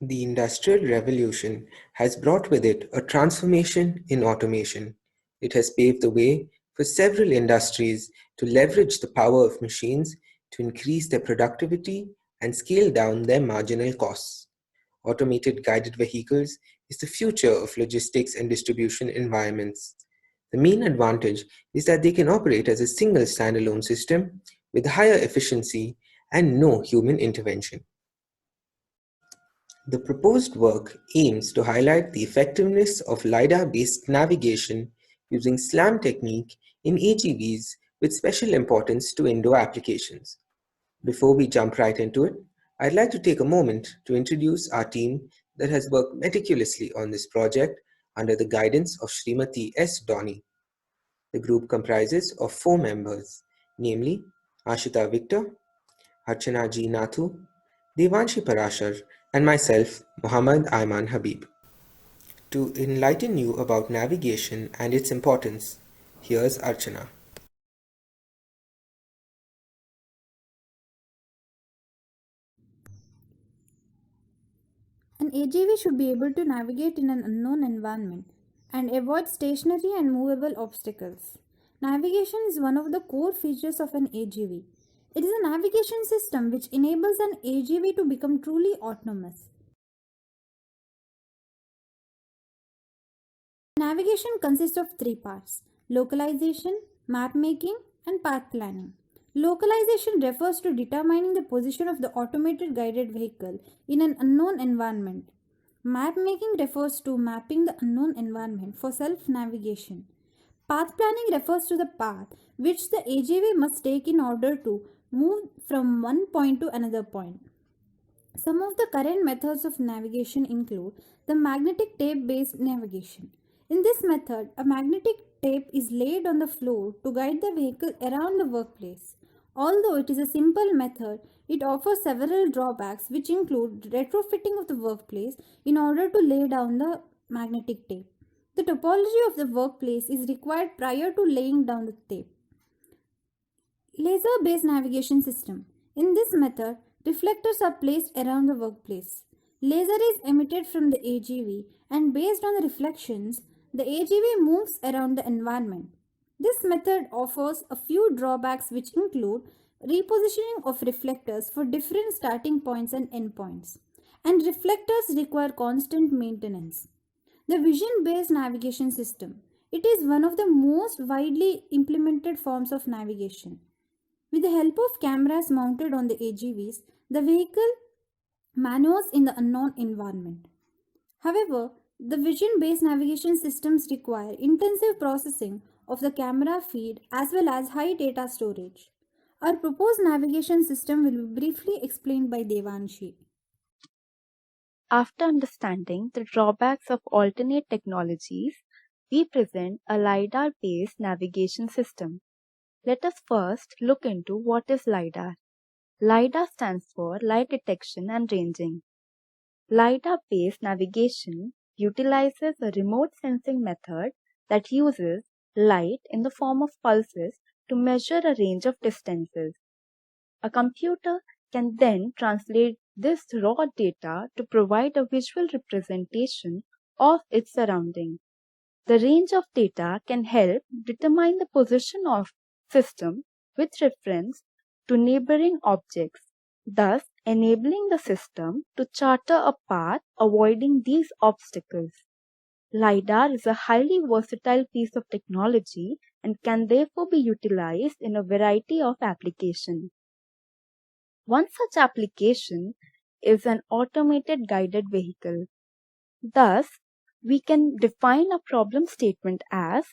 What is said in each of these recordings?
The Industrial Revolution has brought with it a transformation in automation. It has paved the way for several industries to leverage the power of machines to increase their productivity and scale down their marginal costs. Automated guided vehicles is the future of logistics and distribution environments. The main advantage is that they can operate as a single standalone system with higher efficiency and no human intervention. The proposed work aims to highlight the effectiveness of LiDAR-based navigation using SLAM technique in AGVs with special importance to indoor applications. Before we jump right into it, I'd like to take a moment to introduce our team that has worked meticulously on this project under the guidance of Srimati S. Donny. The group comprises of 4 members, namely ASHITA Victor, ARCHANA G. NATHU, DEVANSHI PARASHAR, and myself, Mohammed Ayman Habib. To enlighten you about navigation and its importance, here's ARCHANA. An AGV should be able to navigate in an unknown environment and avoid stationary and movable obstacles. Navigation is one of the core features of an AGV. It is a navigation system which enables an AGV to become truly autonomous. Navigation consists of 3 parts: localization, map making, and path planning. Localization refers to determining the position of the automated guided vehicle in an unknown environment. Map making refers to mapping the unknown environment for self navigation. Path planning refers to the path which the AGV must take in order to move from one point to another point. Some of the current methods of navigation include the magnetic tape based navigation. In this method, a magnetic tape is laid on the floor to guide the vehicle around the workplace. Although it is a simple method, it offers several drawbacks which include retrofitting of the workplace in order to lay down the magnetic tape. The topology of the workplace is required prior to laying down the tape. Laser based navigation system. In this method, reflectors are placed around the workplace. Laser is emitted from the AGV, and based on the reflections, the AGV moves around the environment. This method offers a few drawbacks which include repositioning of reflectors for different starting points and endpoints, and reflectors require constant maintenance. The vision based navigation system. It is one of the most widely implemented forms of navigation. With the help of cameras mounted on the AGVs, the vehicle maneuvers in the unknown environment. However, the vision based navigation systems require intensive processing of the camera feed as well as high data storage. Our proposed navigation system will be briefly explained by Devanshi. After understanding the drawbacks of alternate technologies, we present a LiDAR-based navigation system. Let us first look into what is LiDAR. LiDAR stands for Light Detection and Ranging. LiDAR-based navigation utilizes a remote sensing method that uses light in the form of pulses to measure a range of distances. A computer can then translate this raw data to provide a visual representation of its surroundings. The range of data can help determine the position of system with reference to neighboring objects, thus enabling the system to charter a path avoiding these obstacles. LiDAR is a highly versatile piece of technology and can therefore be utilized in a variety of applications. One such application is an automated guided vehicle. Thus, we can define a problem statement as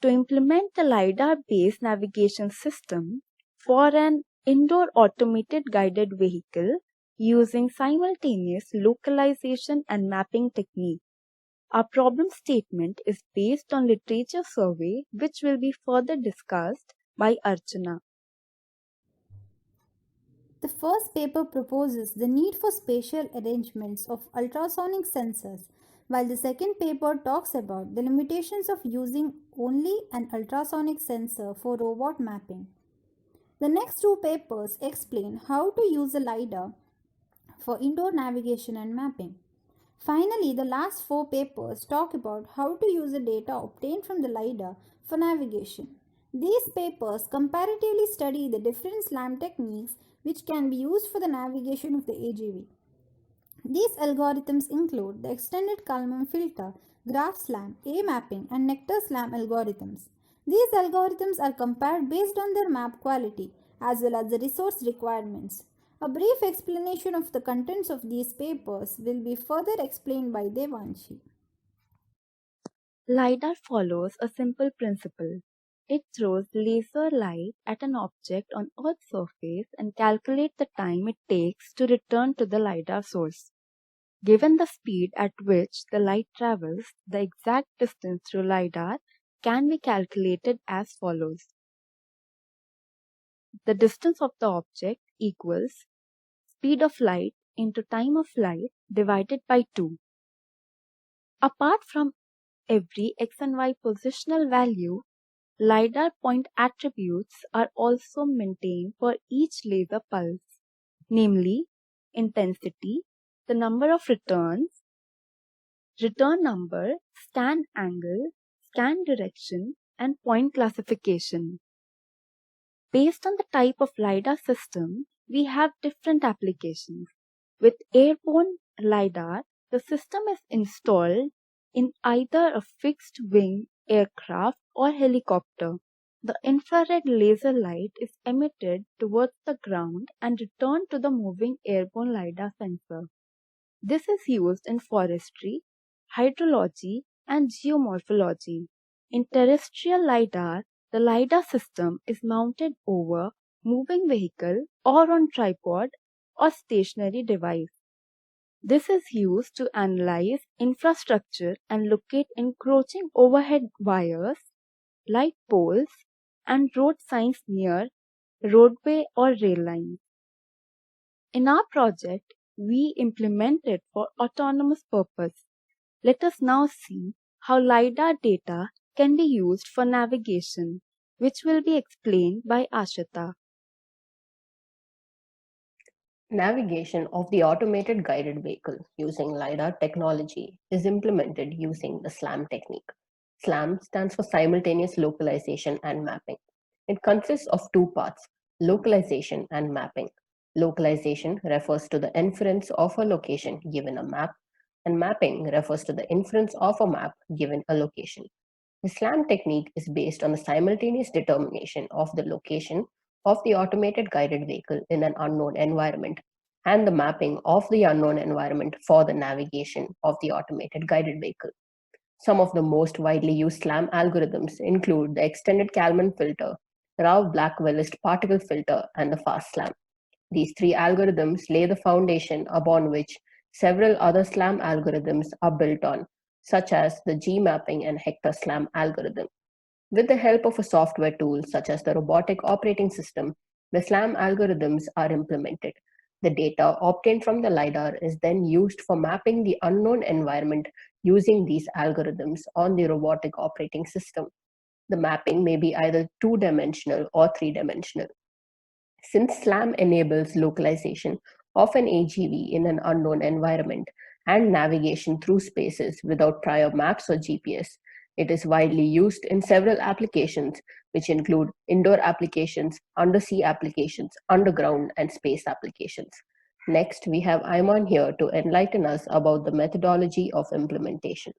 to implement the LiDAR-based navigation system for an indoor automated guided vehicle using simultaneous localization and mapping techniques. Our problem statement is based on literature survey which will be further discussed by ARCHANA. The first paper proposes the need for spatial arrangements of ultrasonic sensors, while the second paper talks about the limitations of using only an ultrasonic sensor for robot mapping. The next 2 papers explain how to use a LiDAR for indoor navigation and mapping. Finally, the last 4 papers talk about how to use the data obtained from the LiDAR for navigation. These papers comparatively study the different SLAM techniques which can be used for the navigation of the AGV. These algorithms include the extended Kalman filter, graph SLAM, A mapping, and nectar SLAM algorithms. These algorithms are compared based on their map quality as well as the resource requirements. A brief explanation of the contents of these papers will be further explained by DEVANSHI. LiDAR follows a simple principle. It throws laser light at an object on Earth's surface and calculates the time it takes to return to the LiDAR source. Given the speed at which the light travels, the exact distance through LiDAR can be calculated as follows. The distance of the object equals speed of light into time of flight divided by 2. Apart from every x and y positional value, LiDAR point attributes are also maintained for each laser pulse, namely intensity, the number of returns, return number, scan angle, scan direction, and point classification. Based on the type of LiDAR system, we have different applications. With airborne LiDAR, the system is installed in either a fixed-wing aircraft or helicopter. The infrared laser light is emitted towards the ground and returned to the moving airborne LiDAR sensor. This is used in forestry, hydrology, and geomorphology. In terrestrial LiDAR, the LiDAR system is mounted over moving vehicle or on tripod or stationary device. This is used to analyze infrastructure and locate encroaching overhead wires, light poles, and road signs near roadway or rail lines. In our project, we implement it for autonomous purpose. Let us now see how LiDAR data can be used for navigation, which will be explained by ASHITA. Navigation of the automated guided vehicle using LiDAR technology is implemented using the SLAM technique. SLAM stands for Simultaneous Localization and Mapping. It consists of 2 parts, localization and mapping. Localization refers to the inference of a location given a map, and mapping refers to the inference of a map given a location. The SLAM technique is based on the simultaneous determination of the location of the automated guided vehicle in an unknown environment and the mapping of the unknown environment for the navigation of the automated guided vehicle. Some of the most widely used SLAM algorithms include the extended Kalman filter, Rao-Blackwellist particle filter, and the fast SLAM. These 3 algorithms lay the foundation upon which several other SLAM algorithms are built on, such as the G-mapping and Hector SLAM algorithm. With the help of a software tool such as the robotic operating system, the SLAM algorithms are implemented. The data obtained from the LiDAR is then used for mapping the unknown environment using these algorithms on the robotic operating system. The mapping may be either 2-dimensional or 3-dimensional. Since SLAM enables localization of an AGV in an unknown environment and navigation through spaces without prior maps or GPS, it is widely used in several applications, which include indoor applications, undersea applications, underground, and space applications. Next, we have Ayman here to enlighten us about the methodology of implementation.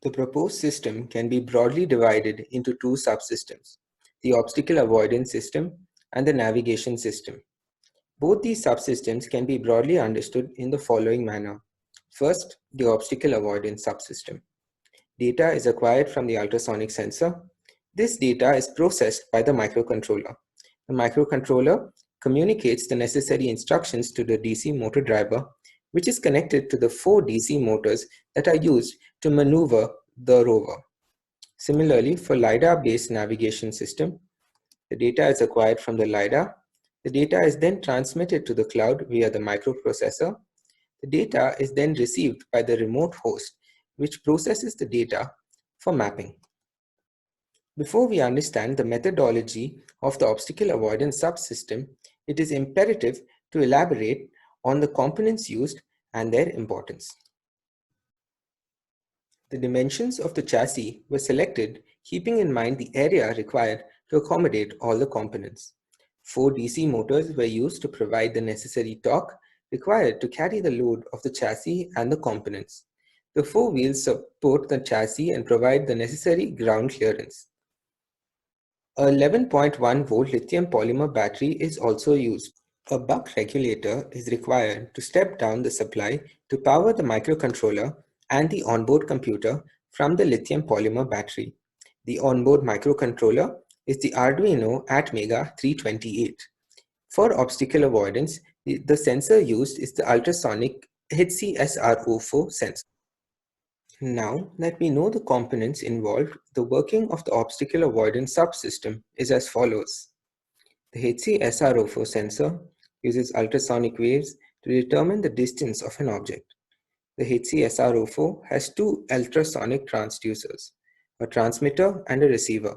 The proposed system can be broadly divided into 2 subsystems, the obstacle avoidance system and the navigation system. Both these subsystems can be broadly understood in the following manner. First, the obstacle avoidance subsystem. Data is acquired from the ultrasonic sensor. This data is processed by the microcontroller. The microcontroller communicates the necessary instructions to the DC motor driver, which is connected to the 4 DC motors that are used to maneuver the rover. Similarly, for LiDAR-based navigation system, the data is acquired from the LiDAR. The data is then transmitted to the cloud via the microprocessor. The data is then received by the remote host, which processes the data for mapping. Before we understand the methodology of the obstacle avoidance subsystem, it is imperative to elaborate on the components used and their importance. The dimensions of the chassis were selected keeping in mind the area required to accommodate all the components. 4 DC motors were used to provide the necessary torque required to carry the load of the chassis and the components. The 4 wheels support the chassis and provide the necessary ground clearance. A 11.1 volt lithium polymer battery is also used. A buck regulator is required to step down the supply to power the microcontroller and the onboard computer from the lithium polymer battery. The onboard microcontroller is the Arduino Atmega 328. For obstacle avoidance, the sensor used is the ultrasonic HCSR04 sensor. Now that we know the components involved, the working of the obstacle avoidance subsystem is as follows. The HCSR04 sensor uses ultrasonic waves to determine the distance of an object. The HCSR04 has 2 ultrasonic transducers, a transmitter and a receiver.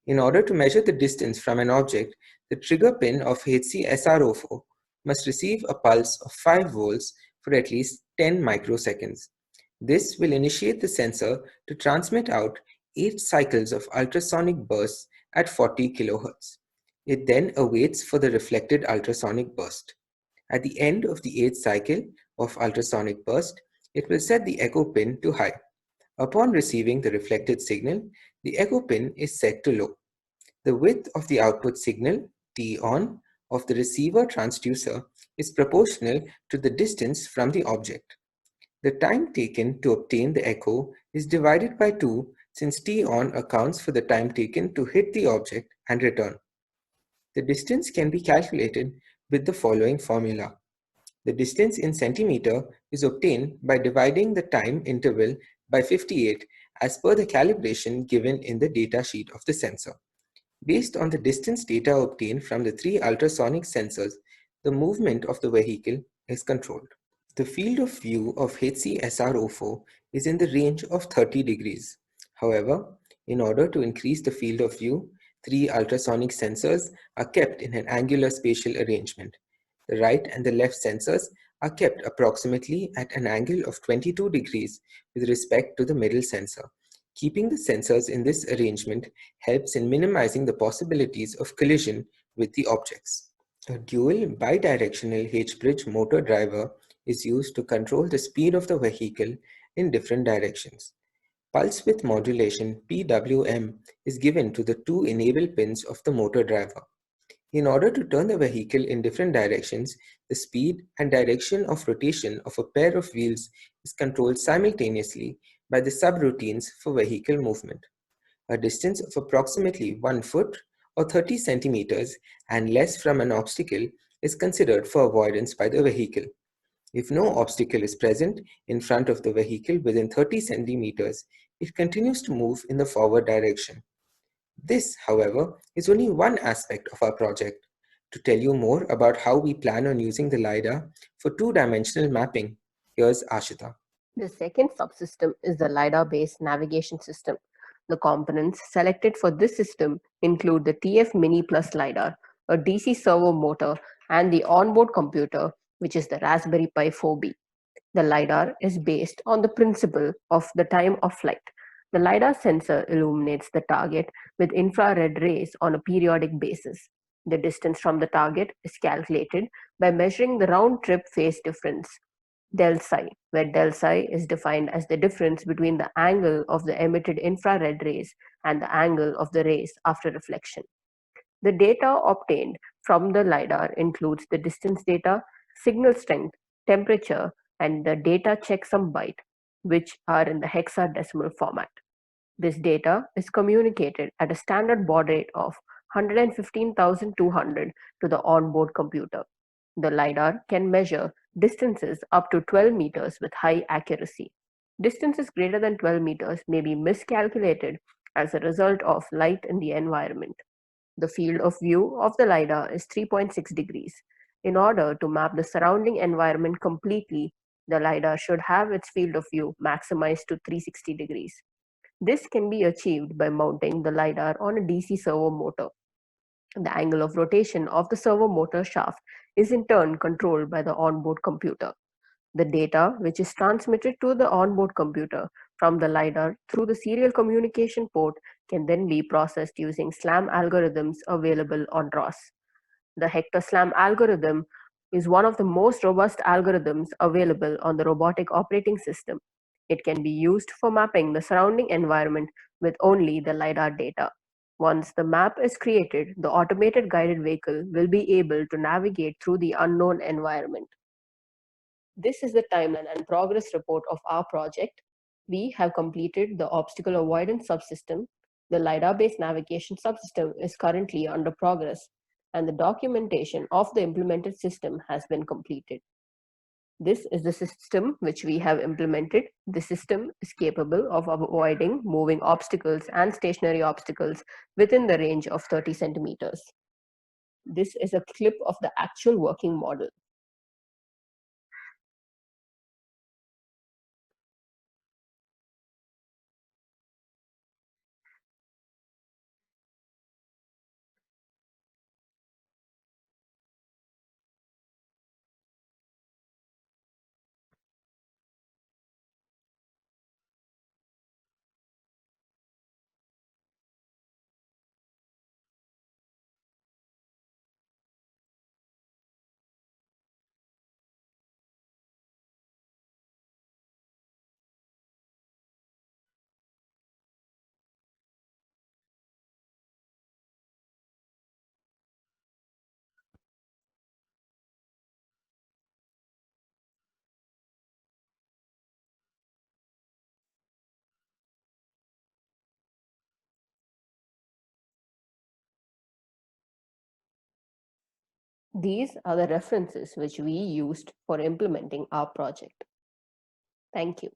In order to measure the distance from an object, the trigger pin of HCSR04 must receive a pulse of 5 volts for at least 10 microseconds. This will initiate the sensor to transmit out 8 cycles of ultrasonic bursts at 40 kHz. It then awaits for the reflected ultrasonic burst. At the end of the 8th cycle of ultrasonic burst, it will set the echo pin to high. Upon receiving the reflected signal, the echo pin is set to low. The width of the output signal, T-on, of the receiver transducer is proportional to the distance from the object. The time taken to obtain the echo is divided by 2 since T-on accounts for the time taken to hit the object and return. The distance can be calculated with the following formula. The distance in centimeter is obtained by dividing the time interval by 58 as per the calibration given in the data sheet of the sensor. Based on the distance data obtained from the 3 ultrasonic sensors, the movement of the vehicle is controlled. The field of view of HCSR04 is in the range of 30 degrees. However, in order to increase the field of view, 3 ultrasonic sensors are kept in an angular spatial arrangement. The right and the left sensors are kept approximately at an angle of 22 degrees with respect to the middle sensor. Keeping the sensors in this arrangement helps in minimizing the possibilities of collision with the objects. A dual bidirectional H-bridge motor driver is used to control the speed of the vehicle in different directions. Pulse width modulation (PWM) is given to the 2 enable pins of the motor driver. In order to turn the vehicle in different directions, the speed and direction of rotation of a pair of wheels is controlled simultaneously by the subroutines for vehicle movement. A distance of approximately 1 foot or 30 centimeters and less from an obstacle is considered for avoidance by the vehicle. If no obstacle is present in front of the vehicle within 30 centimeters, it continues to move in the forward direction. This, however, is only one aspect of our project. To tell you more about how we plan on using the LiDAR for 2-dimensional mapping, here's ASHITA. The second subsystem is the LiDAR-based navigation system. The components selected for this system include the TF Mini Plus LiDAR, a DC servo motor, and the onboard computer, which is the Raspberry Pi 4B. The LiDAR is based on the principle of the time of flight. The LiDAR sensor illuminates the target with infrared rays on a periodic basis. The distance from the target is calculated by measuring the round-trip phase difference, del psi, where del psi is defined as the difference between the angle of the emitted infrared rays and the angle of the rays after reflection. The data obtained from the LiDAR includes the distance data, signal strength, temperature, and the data checksum byte, which are in the hexadecimal format. This data is communicated at a standard baud rate of 115,200 to the onboard computer. The LiDAR can measure distances up to 12 meters with high accuracy. Distances greater than 12 meters may be miscalculated as a result of light in the environment. The field of view of the LiDAR is 3.6 degrees. In order to map the surrounding environment completely, the LiDAR should have its field of view maximized to 360 degrees. This can be achieved by mounting the LiDAR on a DC servo motor. The angle of rotation of the servo motor shaft is in turn controlled by the onboard computer. The data, which is transmitted to the onboard computer from the LiDAR through the serial communication port, can then be processed using SLAM algorithms available on ROS. The Hector SLAM algorithm is one of the most robust algorithms available on the robotic operating system. It can be used for mapping the surrounding environment with only the LiDAR data. Once the map is created, the automated guided vehicle will be able to navigate through the unknown environment. This is the timeline and progress report of our project. We have completed the obstacle avoidance subsystem. The LiDAR-based navigation subsystem is currently under progress, and the documentation of the implemented system has been completed. This is the system which we have implemented. The system is capable of avoiding moving obstacles and stationary obstacles within the range of 30 centimeters. This is a clip of the actual working model. These are the references which we used for implementing our project. Thank you.